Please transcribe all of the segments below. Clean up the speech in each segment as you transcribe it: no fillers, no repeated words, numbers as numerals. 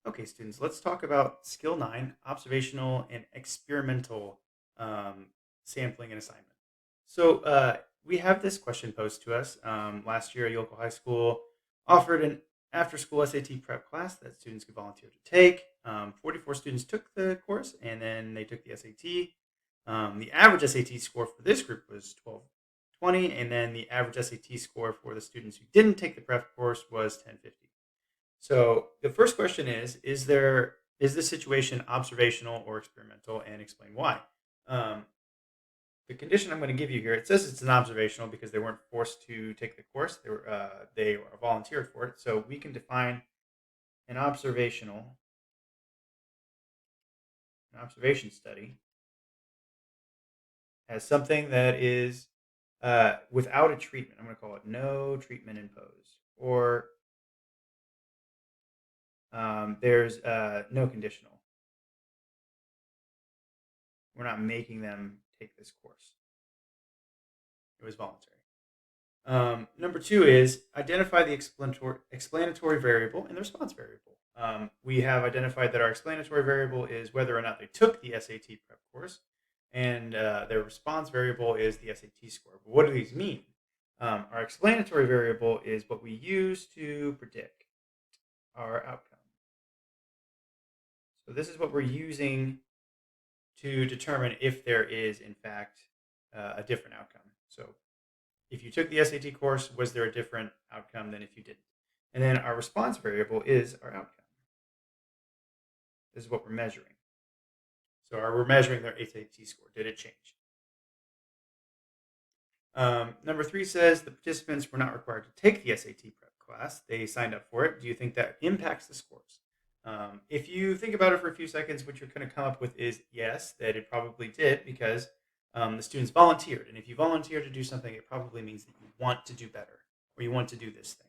Okay, students, let's talk about Skill 9, observational and experimental um, sampling and assignment. So we have this question posed to us. Last year, a local high school offered an after-school SAT prep class that students could volunteer to take. 44 students took the course, and then they took the SAT. The average SAT score for this group was 1220, and then the average SAT score for the students who didn't take the prep course was 1050. So the first question is this situation observational or experimental, and explain why. Um, the condition I'm going to give you here, it says it's an observational because they weren't forced to take the course; they were volunteered for it. So we can define an observation study as something that is without a treatment. I'm going to call it no treatment imposed, or there's no conditional. We're not making them take this course. It was voluntary. Number two is identify the explanatory variable and the response variable. We have identified that our explanatory variable is whether or not they took the SAT prep course, and their response variable is the SAT score. But what do these mean? Our explanatory variable is what we use to predict our outcome. So this is what we're using to determine if there is, in fact, a different outcome. So if you took the SAT course, was there a different outcome than if you didn't? And then our response variable is our outcome. This is what we're measuring. So we're measuring their SAT score. Did it change? Number three says the participants were not required to take the SAT prep class. They signed up for it. Do you think that impacts the scores? If you think about it for a few seconds, what you're going to come up with is yes, that it probably did because the students volunteered. And if you volunteer to do something, it probably means that you want to do better or you want to do this thing.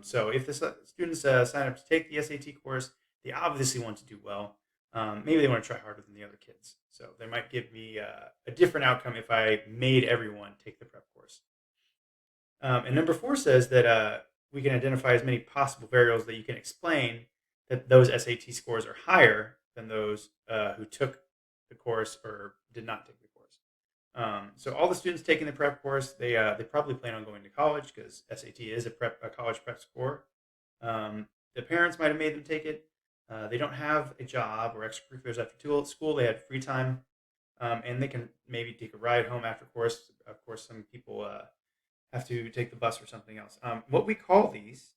So if the students sign up to take the SAT course, they obviously want to do well. Maybe they want to try harder than the other kids. So they might give me a different outcome if I made everyone take the prep course. And number four says that we can identify as many possible variables that you can explain that those SAT scores are higher than those who took the course or did not take the course. So all the students taking the prep course, they probably plan on going to college because SAT is a college prep score. The parents might have made them take it. They don't have a job or extracurriculars after school. They had free time, and they can maybe take a ride home after course. Of course, some people have to take the bus or something else. What we call these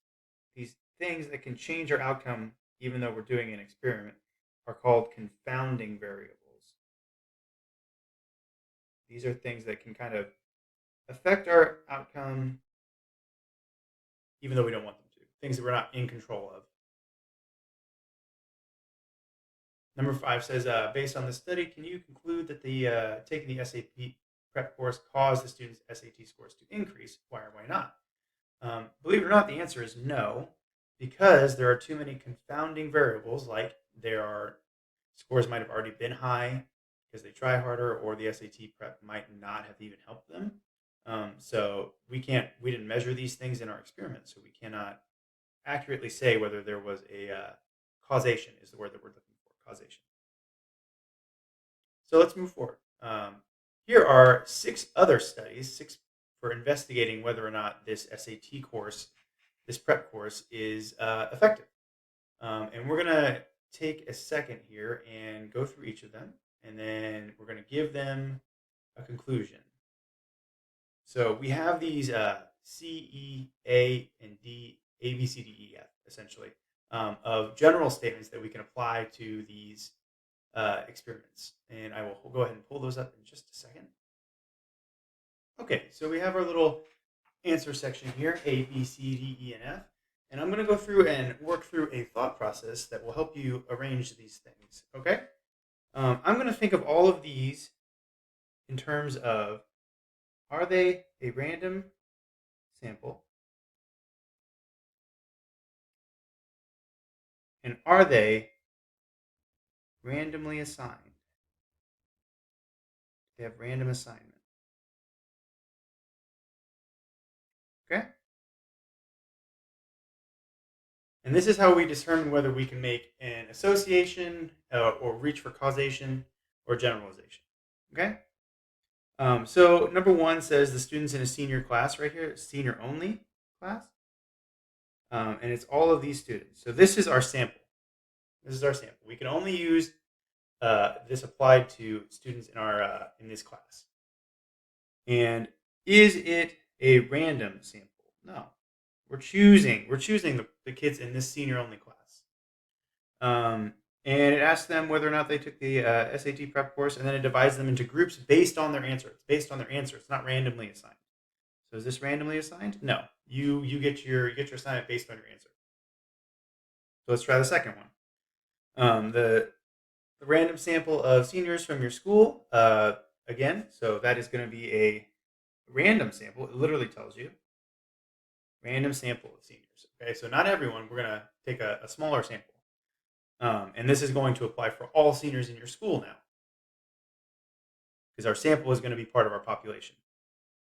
things that can change our outcome, even though we're doing an experiment, are called confounding variables. These are things that can kind of affect our outcome, even though we don't want them to. Things that we're not in control of. Number five says, based on the study, can you conclude that the taking the SAT prep course caused the students' SAT scores to increase? Why or why not? Believe it or not, the answer is no, because there are too many confounding variables, like their scores might have already been high because they try harder, or the SAT prep might not have even helped them. So we didn't measure these things in our experiment, so we cannot accurately say whether there was a causation is the word that we're looking for, causation. So let's move forward. Here are six other studies, six for investigating whether or not this SAT course, this prep course, is effective. And we're going to take a second here and go through each of them, and then we're going to give them a conclusion. So we have these C, E, A, and D, A, B, C, D, E, F, essentially, of general statements that we can apply to these experiments. And I will go ahead and pull those up in just a second. Okay, so we have our little answer section here, A, B, C, D, E, and F. And I'm going to go through and work through a thought process that will help you arrange these things, okay? I'm going to think of all of these in terms of, are they a random sample? And are they randomly assigned? They have random assignment. Okay? And this is how we determine whether we can make an association, or reach for causation, or generalization. Okay? So number 1 says the students in a senior class right here, senior only class. And it's all of these students. So this is our sample. This is our sample. We can only use this applied to students in our in this class. And is it a random sample? No. We're choosing the kids in this senior only class. And it asks them whether or not they took the SAT prep course, and then it divides them into groups based on their answer. It's based on their answer. It's not randomly assigned. So is this randomly assigned? No. You get your assignment based on your answer. So let's try the second one. The random sample of seniors from your school. Again, so that is going to be a random sample. It literally tells you random sample of seniors. Okay, so not everyone. We're going to take a smaller sample. And this is going to apply for all seniors in your school now, because our sample is going to be part of our population.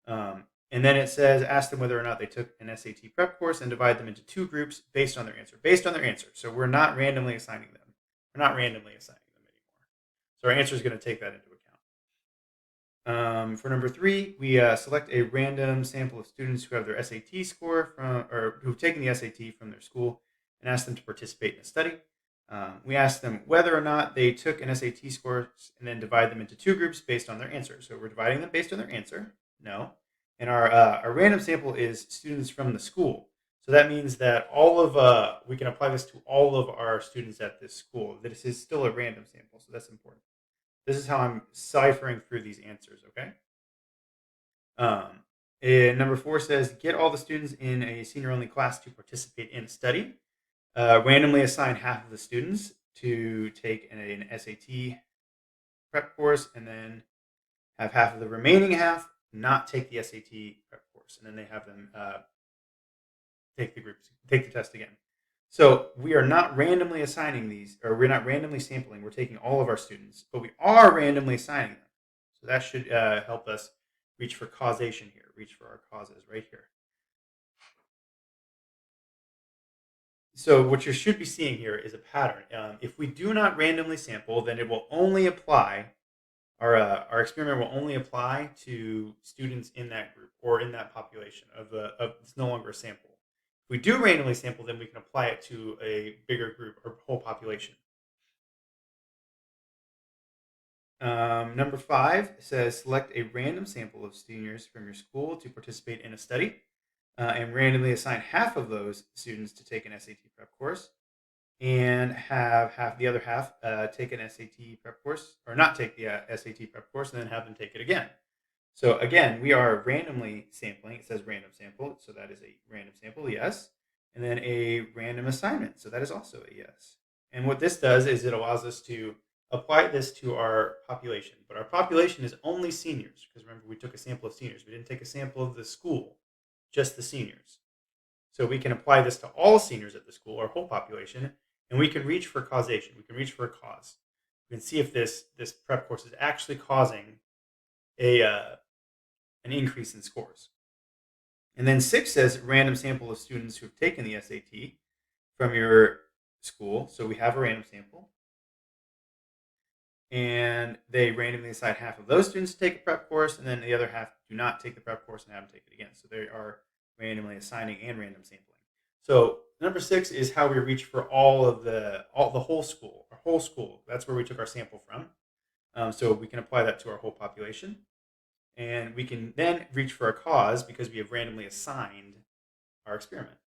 And then it says, ask them whether or not they took an SAT prep course and divide them into 2 groups based on their answer. Based on their answer. So we're not randomly assigning them. We're not randomly assigning them anymore. So our answer is going to take that into account. For number 3, we select a random sample of students who have their SAT score from, or who've taken the SAT from their school, and ask them to participate in a study. We ask them whether or not they took an SAT score, and then divide them into 2 groups based on their answer. So we're dividing them based on their answer. No. And our random sample is students from the school. So that means that we can apply this to all of our students at this school. This is still a random sample, so that's important. This is how I'm ciphering through these answers, okay? And number 4 says, get all the students in a senior-only class to participate in a study. Randomly assign half of the students to take an SAT prep course, and then have half of the remaining half not take the SAT prep course, and then they have them take the test again. So we are not randomly assigning these, or we're not randomly sampling. We're taking all of our students, but we are randomly assigning them. So that should help us reach for causation here, reach for our causes right here. So what you should be seeing here is a pattern. If we do not randomly sample, then it will only apply, our experiment will only apply to students in that group or in that population it's no longer a sample. If we do randomly sample, then we can apply it to a bigger group or whole population. Number 5 says select a random sample of seniors from your school to participate in a study, and randomly assign half of those students to take an SAT prep course, and have the other half take an SAT prep course, or not take the SAT prep course, and then have them take it again. So again, we are randomly sampling. It says random sample, so that is a random sample, yes. And then a random assignment, so that is also a yes. And what this does is it allows us to apply this to our population. But our population is only seniors, because remember, we took a sample of seniors. We didn't take a sample of the school, just the seniors. So we can apply this to all seniors at the school, our whole population, and we can reach for causation. We can reach for a cause. We can see if this prep course is actually causing an increase in scores. And then 6 says random sample of students who have taken the SAT from your school. So we have a random sample. And they randomly assign half of those students to take a prep course, and then the other half do not take the prep course and have them take it again. So they are randomly assigning and random sampling. So number 6 is how we reach for the whole school, our whole school. That's where we took our sample from. So we can apply that to our whole population. And we can then reach for a cause because we have randomly assigned our experiment.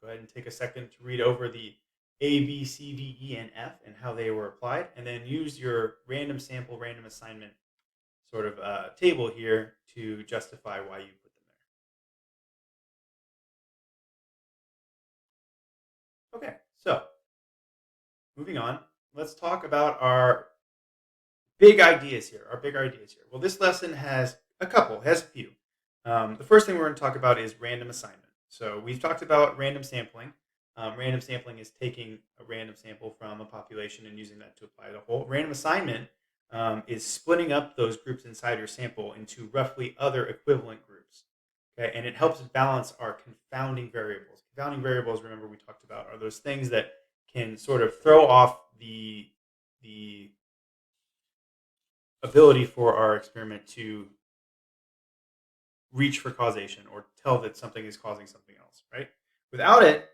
Go ahead and take a second to read over the A, B, C, D, E, and F and how they were applied, and then use your random sample, random assignment sort of table here to justify why you put them there. Okay, so moving on, let's talk about our big ideas here. Well, this lesson has a few. The first thing we're going to talk about is random assignment. So we've talked about random sampling. Random sampling is taking a random sample from a population and using that to apply the whole. Random assignment is splitting up those groups inside your sample into roughly other equivalent groups. Okay, and it helps balance our confounding variables. Confounding variables, remember we talked about, are those things that can sort of throw off the ability for our experiment to reach for causation or tell that something is causing something else, right? Without it,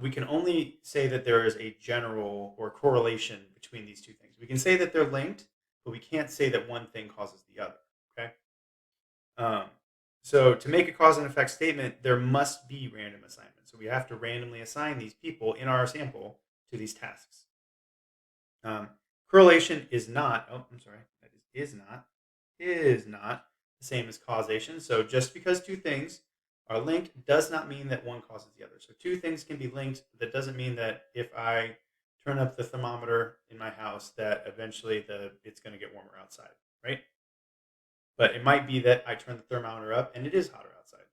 we can only say that there is a general or correlation between these two things. We can say that they're linked, but we can't say that one thing causes the other, okay? Um, so to make a cause and effect statement, there must be random assignment. So we have to randomly assign these people in our sample to these tasks. Correlation is not, oh, I'm sorry, that is not the same as causation. So just because two things are linked does not mean that one causes the other. So two things can be linked, but that doesn't mean that if I turn up the thermometer in my house that eventually it's going to get warmer outside, right? But it might be that I turn the thermometer up and it is hotter outside.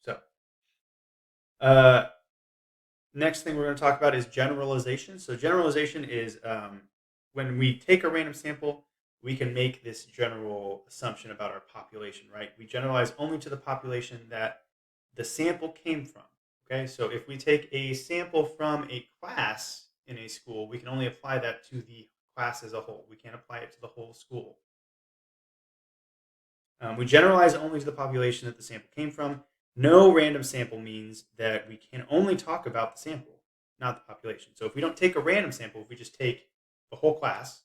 So next thing we're going to talk about is generalization. So generalization is when we take a random sample, we can make this general assumption about our population, right? We generalize only to the population that the sample came from. Okay, so if we take a sample from a class in a school, we can only apply that to the class as a whole. We can't apply it to the whole school. We generalize only to the population that the sample came from. No random sample means that we can only talk about the sample, not the population. So if we don't take a random sample, if we just take the whole class,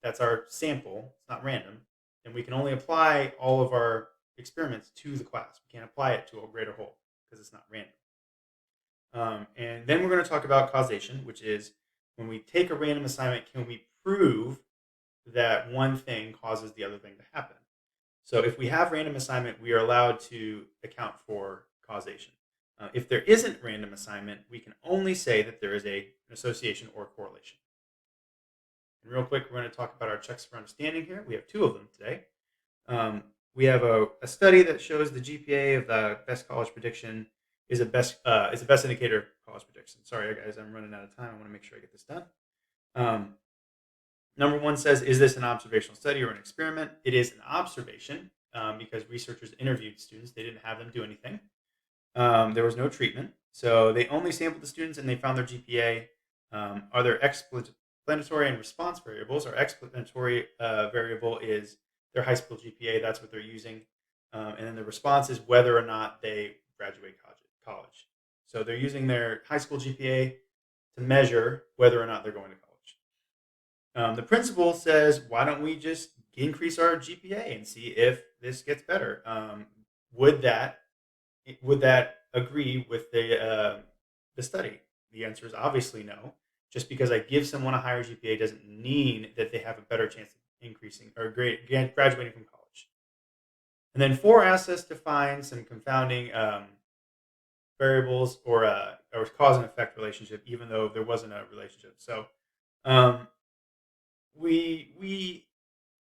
that's our sample, it's not random, then we can only apply all of our experiments to the class. We can't apply it to a greater whole because it's not random. And then we're going to talk about causation, which is when we take a random assignment, can we prove that one thing causes the other thing to happen? So if we have random assignment, we are allowed to account for causation. If there isn't random assignment, we can only say that there is an association or correlation. And real quick, we're going to talk about our checks for understanding here. We have two of them today. We have a study that shows the GPA of the best college prediction is a best indicator of college prediction. Sorry, guys, I'm running out of time. I want to make sure I get this done. Number one says, is this an observational study or an experiment? It is an observation because researchers interviewed students. They didn't have them do anything. There was no treatment. So they only sampled the students and they found their GPA. Are there explanatory and response variables? Our explanatory variable is their high school GPA. That's what they're using. And then the response is whether or not they graduate college. So they're using their high school GPA to measure whether or not they're going to college. The principal says, why don't we just increase our GPA and see if this gets better? Would that agree with the study? The answer is obviously no. Just because I give someone a higher GPA doesn't mean that they have a better chance of increasing or graduating from college. And then 4 asks us to find some confounding variables or cause and effect relationship, even though there wasn't a relationship. So we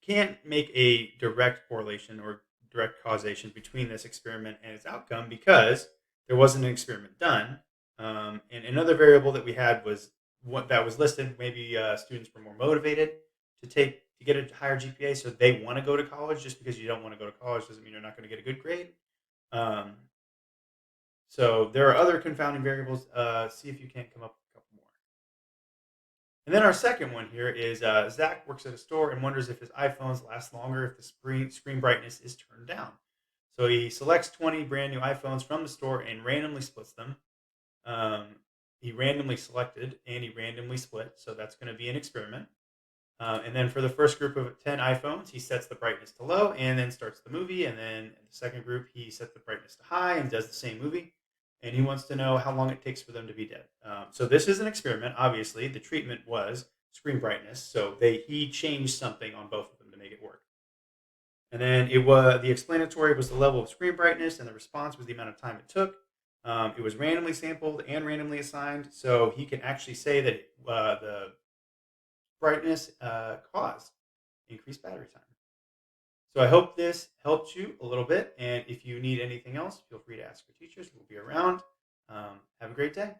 can't make a direct correlation or direct causation between this experiment and its outcome because there wasn't an experiment done. And another variable that we had was what that was listed. Maybe students were more motivated to get a higher GPA, so they want to go to college. Just because you don't want to go to college doesn't mean you're not going to get a good grade. So there are other confounding variables. See if you can't come up with a couple more. And then our second one here is Zach works at a store and wonders if his iPhones last longer if the screen brightness is turned down. So he selects 20 brand new iPhones from the store and randomly splits them. He randomly selected and he randomly split. So that's going to be an experiment. And then for the first group of 10 iPhones, he sets the brightness to low and then starts the movie. And then in the second group, he sets the brightness to high and does the same movie. And he wants to know how long it takes for them to be dead. So this is an experiment. Obviously, the treatment was screen brightness. So he changed something on both of them to make it work. And then the explanatory was the level of screen brightness, and the response was the amount of time it took. It was randomly sampled and randomly assigned, so he can actually say that the brightness caused increased battery time. So I hope this helped you a little bit, and if you need anything else, feel free to ask your teachers. We'll be around. Have a great day.